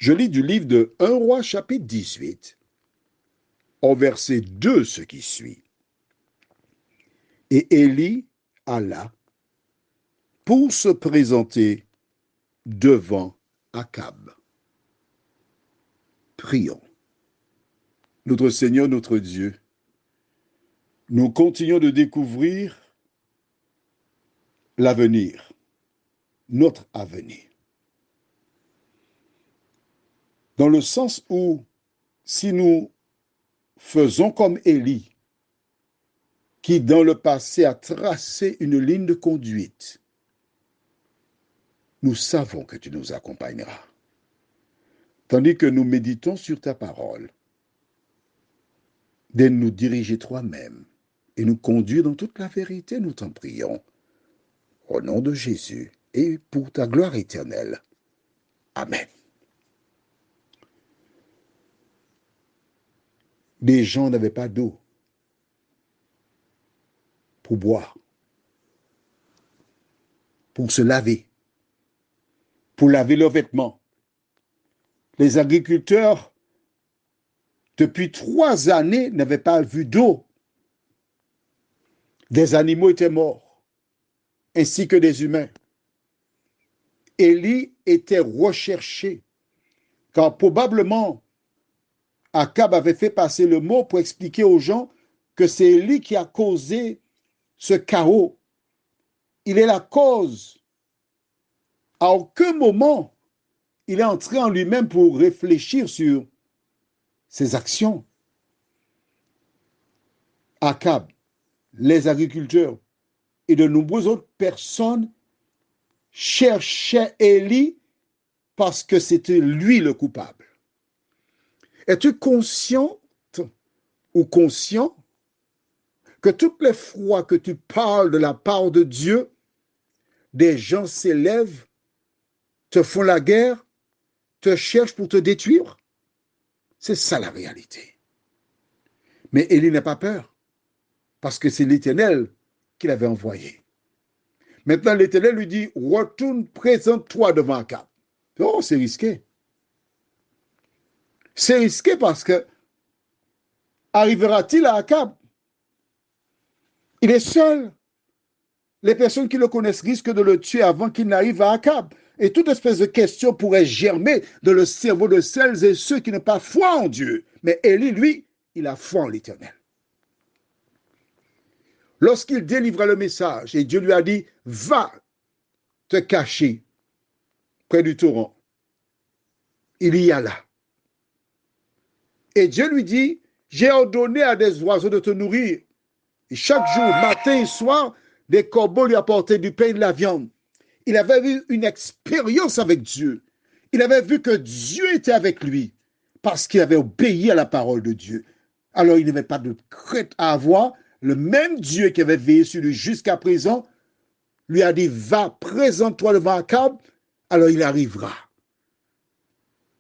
Je lis du livre de 1 Roi chapitre 18, au verset 2, ce qui suit. Et Élie alla pour se présenter devant Akab. Prions. Notre Seigneur, notre Dieu, nous continuons de découvrir l'avenir, notre avenir. Dans le sens où, si nous faisons comme Élie, qui dans le passé a tracé une ligne de conduite, nous savons que tu nous accompagneras. Tandis que nous méditons sur ta parole, de nous diriger toi-même et nous conduire dans toute la vérité, nous t'en prions. Au nom de Jésus et pour ta gloire éternelle. Amen. Les gens n'avaient pas d'eau pour boire, pour se laver, pour laver leurs vêtements. Les agriculteurs, depuis 3 années, n'avaient pas vu d'eau. Des animaux étaient morts, ainsi que des humains. Élie était recherché, car probablement Akab avait fait passer le mot pour expliquer aux gens que c'est Élie qui a causé ce chaos. Il est la cause. À aucun moment, il est entré en lui-même pour réfléchir sur ses actions. Akab, les agriculteurs et de nombreuses autres personnes cherchaient Élie parce que c'était lui le coupable. Es-tu consciente ou conscient que toutes les fois que tu parles de la part de Dieu, des gens s'élèvent, te font la guerre, te cherchent pour te détruire? C'est ça la réalité. Mais Élie n'a pas peur, parce que c'est l'Éternel qui l'avait envoyé. Maintenant, l'Éternel lui dit, retourne, présente-toi devant Akab. Oh, c'est risqué. C'est risqué parce que arrivera-t-il à Akab? Il est seul. Les personnes qui le connaissent risquent de le tuer avant qu'il n'arrive à Akab. Et toute espèce de question pourrait germer dans le cerveau de celles et ceux qui n'ont pas foi en Dieu. Mais Élie, lui, il a foi en l'Éternel. Lorsqu'il délivra le message, et Dieu lui a dit, va te cacher près du torrent, il y alla. Et Dieu lui dit, j'ai ordonné à des oiseaux de te nourrir. Et chaque jour, matin et soir, des corbeaux lui apportaient du pain et de la viande. Il avait eu une expérience avec Dieu. Il avait vu que Dieu était avec lui parce qu'il avait obéi à la parole de Dieu. Alors il n'avait pas de crainte à avoir. Le même Dieu qui avait veillé sur lui jusqu'à présent lui a dit, va, présente-toi devant Akab, alors il arrivera.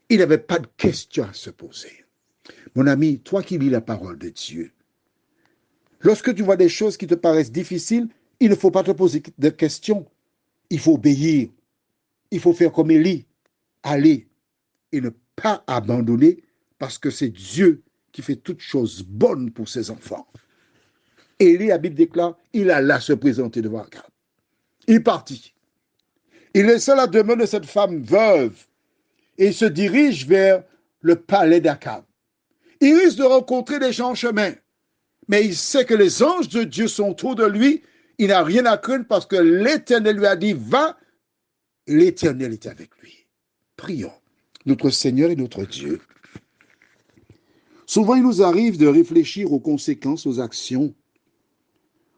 Il n'avait pas de question à se poser. Mon ami, toi qui lis la parole de Dieu, lorsque tu vois des choses qui te paraissent difficiles, il ne faut pas te poser de questions. Il faut obéir. Il faut faire comme Élie, aller et ne pas abandonner parce que c'est Dieu qui fait toutes choses bonnes pour ses enfants. Élie, la Bible déclare, il alla se présenter devant Akab. Il partit. Il laissa la demeure de cette femme veuve et il se dirige vers le palais d'Akab. Il risque de rencontrer des gens en chemin, mais il sait que les anges de Dieu sont autour de lui. Il n'a rien à craindre parce que l'Éternel lui a dit, va, et l'Éternel est avec lui. Prions. Notre Seigneur et notre Dieu. Souvent, il nous arrive de réfléchir aux conséquences, aux actions.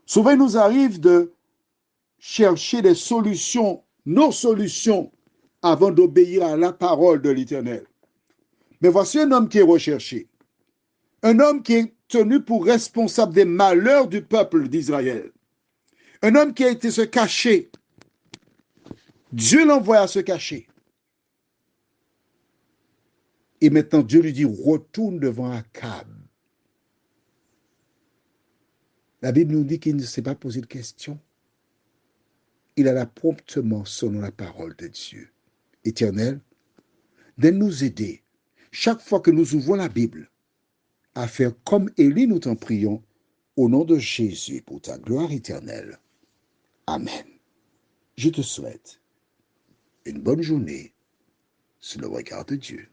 Souvent, il nous arrive de chercher des solutions, nos solutions, avant d'obéir à la parole de l'Éternel. Mais voici un homme qui est recherché. Un homme qui est tenu pour responsable des malheurs du peuple d'Israël. Un homme qui a été se cacher. Dieu l'envoie à se cacher. Et maintenant, Dieu lui dit, retourne devant Akab. La Bible nous dit qu'il ne s'est pas posé de questions. Il alla promptement selon la parole de Dieu. Éternel, de nous aider, chaque fois que nous ouvrons la Bible, à faire comme Élie, nous t'en prions, au nom de Jésus, pour ta gloire éternelle. Amen. Je te souhaite une bonne journée sous le regard de Dieu.